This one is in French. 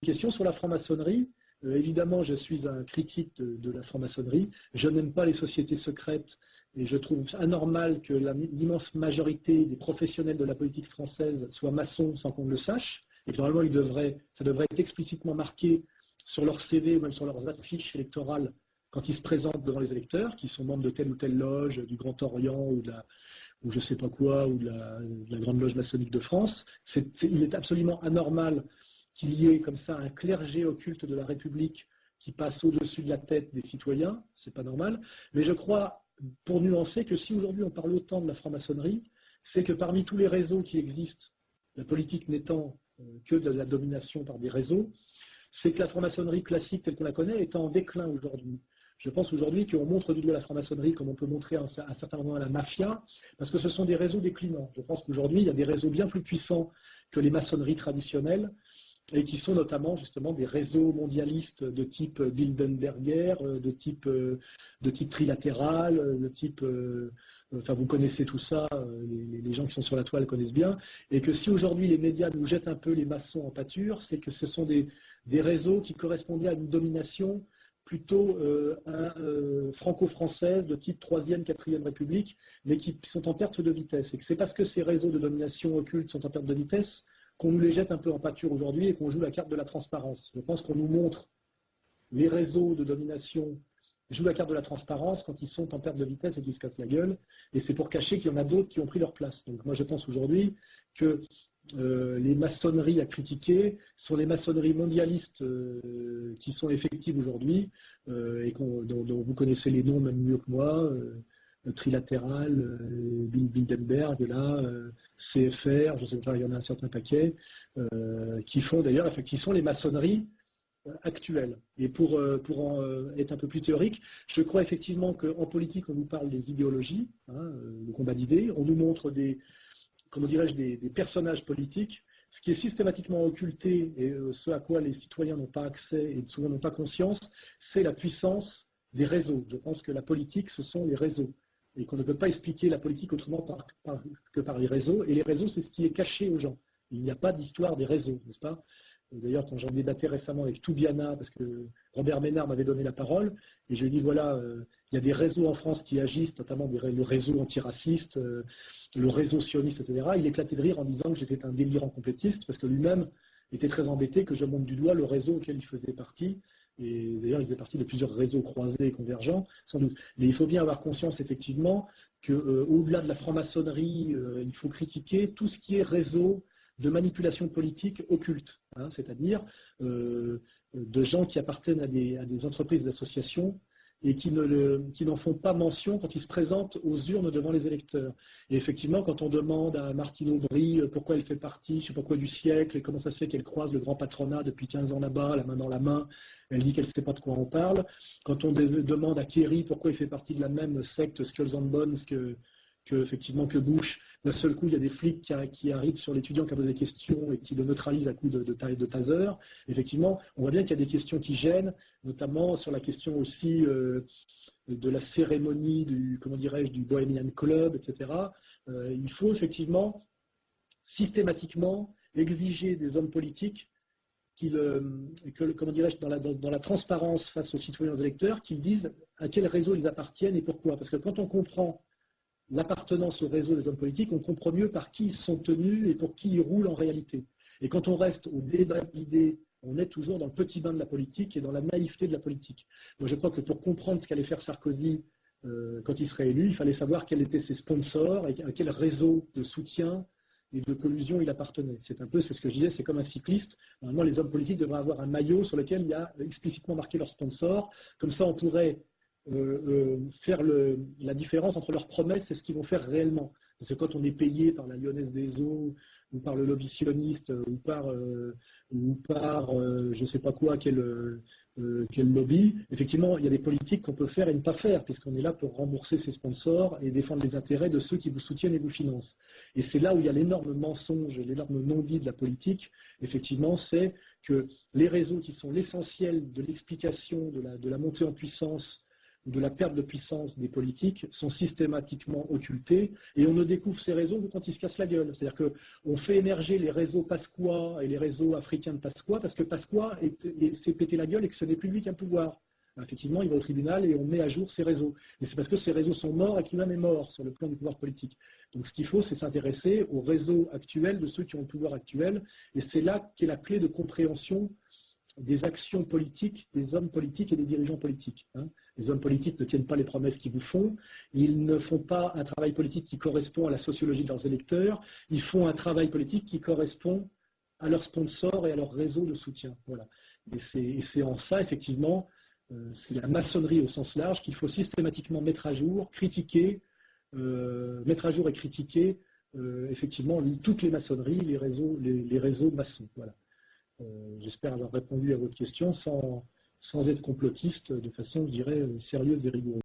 questions sur la franc-maçonnerie. Évidemment, je suis un critique de la franc-maçonnerie. Je n'aime pas les sociétés secrètes et je trouve anormal que l'immense majorité des professionnels de la politique française soient maçons sans qu'on le sache. Et que normalement, ça devrait être explicitement marqué sur leur CV ou même sur leurs affiches électorales quand ils se présentent devant les électeurs, qui sont membres de telle ou telle loge, du Grand Orient ou je sais pas quoi, ou de la Grande Loge maçonnique de France. Il est absolument anormal qu'il y ait comme ça un clergé occulte de la République qui passe au-dessus de la tête des citoyens, c'est pas normal. Mais je crois, pour nuancer, que si aujourd'hui on parle autant de la franc-maçonnerie, c'est que parmi tous les réseaux qui existent, la politique n'étant que de la domination par des réseaux, c'est que la franc-maçonnerie classique telle qu'on la connaît est en déclin aujourd'hui. Je pense aujourd'hui qu'on montre du doigt la franc-maçonnerie comme on peut montrer à un certain moment la mafia, parce que ce sont des réseaux déclinants. Je pense qu'aujourd'hui, il y a des réseaux bien plus puissants que les maçonneries traditionnelles, et qui sont notamment justement des réseaux mondialistes de type Bilderberger, de type trilatéral, de type... enfin, vous connaissez tout ça, les gens qui sont sur la toile connaissent bien, et que si aujourd'hui les médias nous jettent un peu les maçons en pâture, c'est que ce sont des réseaux qui correspondaient à une domination plutôt franco-française de type 3e, 4e République, mais qui sont en perte de vitesse. Et que c'est parce que ces réseaux de domination occulte sont en perte de vitesse qu'on nous les jette un peu en pâture aujourd'hui et qu'on joue la carte de la transparence. Je pense qu'on nous montre les réseaux de domination jouent la carte de la transparence quand ils sont en perte de vitesse et qu'ils se cassent la gueule. Et c'est pour cacher qu'il y en a d'autres qui ont pris leur place. Donc moi je pense aujourd'hui que les maçonneries à critiquer sont les maçonneries mondialistes qui sont effectives aujourd'hui et dont vous connaissez les noms même mieux que moi. Trilatéral, Bilderberg, CFR, je sais pas, il y en a un certain paquet, qui font d'ailleurs, qui sont les maçonneries actuelles. Et pour être un peu plus théorique, je crois effectivement qu'en politique, on nous parle des idéologies, le combat d'idées, on nous montre des personnages politiques, ce qui est systématiquement occulté et ce à quoi les citoyens n'ont pas accès et souvent n'ont pas conscience, c'est la puissance des réseaux. Je pense que la politique, ce sont les réseaux. Et qu'on ne peut pas expliquer la politique autrement que par les réseaux. Et les réseaux, c'est ce qui est caché aux gens. Il n'y a pas d'histoire des réseaux, n'est-ce pas? D'ailleurs, quand j'en débattais récemment avec Toubiana, parce que Robert Ménard m'avait donné la parole, et je lui ai dit, voilà, il y a des réseaux en France qui agissent, notamment le réseau antiraciste, le réseau sioniste, etc. Il éclatait de rire en disant que j'étais un délirant complétiste, parce que lui-même était très embêté que je montre du doigt le réseau auquel il faisait partie. Et d'ailleurs, il faisait partie de plusieurs réseaux croisés et convergents, sans doute. Mais il faut bien avoir conscience, effectivement, qu'au-delà de la franc-maçonnerie, il faut critiquer tout ce qui est réseau de manipulation politique occulte, c'est-à-dire de gens qui appartiennent à des entreprises, des associations, et qui n'en font pas mention quand ils se présentent aux urnes devant les électeurs. Et effectivement, quand on demande à Martine Aubry pourquoi elle fait partie, je ne sais pas quoi, du siècle, et comment ça se fait qu'elle croise le grand patronat depuis 15 ans là-bas, la main dans la main, elle dit qu'elle ne sait pas de quoi on parle. Quand on demande à Kerry pourquoi il fait partie de la même secte Skulls and Bones que Bush, d'un seul coup, il y a des flics qui arrivent sur l'étudiant qui a posé des questions et qui le neutralisent à coups de taser. Effectivement, on voit bien qu'il y a des questions qui gênent, notamment sur la question aussi de la cérémonie du Bohemian Club, etc. Il faut effectivement systématiquement exiger des hommes politiques dans la transparence face aux citoyens, aux électeurs, qu'ils disent à quel réseau ils appartiennent et pourquoi. Parce que quand on comprend l'appartenance au réseau des hommes politiques, on comprend mieux par qui ils sont tenus et pour qui ils roulent en réalité. Et quand on reste au débat d'idées, on est toujours dans le petit bain de la politique et dans la naïveté de la politique. Moi, je crois que pour comprendre ce qu'allait faire Sarkozy quand il serait élu, il fallait savoir quels étaient ses sponsors et à quel réseau de soutien et de collusion il appartenait. C'est ce que je disais, c'est comme un cycliste. Normalement, les hommes politiques devraient avoir un maillot sur lequel il y a explicitement marqué leur sponsor. Comme ça, on pourrait faire la différence entre leurs promesses et ce qu'ils vont faire réellement. Parce que quand on est payé par la Lyonnaise des Eaux, ou par le lobby sioniste, ou par je ne sais pas quoi, quel lobby, effectivement, il y a des politiques qu'on peut faire et ne pas faire, puisqu'on est là pour rembourser ses sponsors et défendre les intérêts de ceux qui vous soutiennent et vous financent. Et c'est là où il y a l'énorme mensonge, l'énorme non-dit de la politique, effectivement, c'est que les réseaux qui sont l'essentiel de l'explication de la montée en puissance ou de la perte de puissance des politiques sont systématiquement occultés et on ne découvre ces réseaux que quand ils se cassent la gueule. C'est-à-dire qu'on fait émerger les réseaux Pasqua et les réseaux africains de Pasqua parce que Pasqua s'est pété la gueule et que ce n'est plus lui qui a le pouvoir. Effectivement, il va au tribunal et on met à jour ces réseaux. Et c'est parce que ces réseaux sont morts et qu'il lui-même est mort sur le plan du pouvoir politique. Donc ce qu'il faut, c'est s'intéresser aux réseaux actuels de ceux qui ont le pouvoir actuel. Et c'est là qu'est la clé de compréhension des actions politiques, des hommes politiques et des dirigeants politiques. Les hommes politiques ne tiennent pas les promesses qu'ils vous font, ils ne font pas un travail politique qui correspond à la sociologie de leurs électeurs, ils font un travail politique qui correspond à leurs sponsors et à leur réseau de soutien. Voilà. Et c'est en ça, effectivement, c'est la maçonnerie au sens large qu'il faut systématiquement mettre à jour, critiquer, mettre à jour et critiquer effectivement toutes les maçonneries, les réseaux maçons. Voilà. J'espère avoir répondu à votre question sans être complotiste, de façon, je dirais, sérieuse et rigoureuse.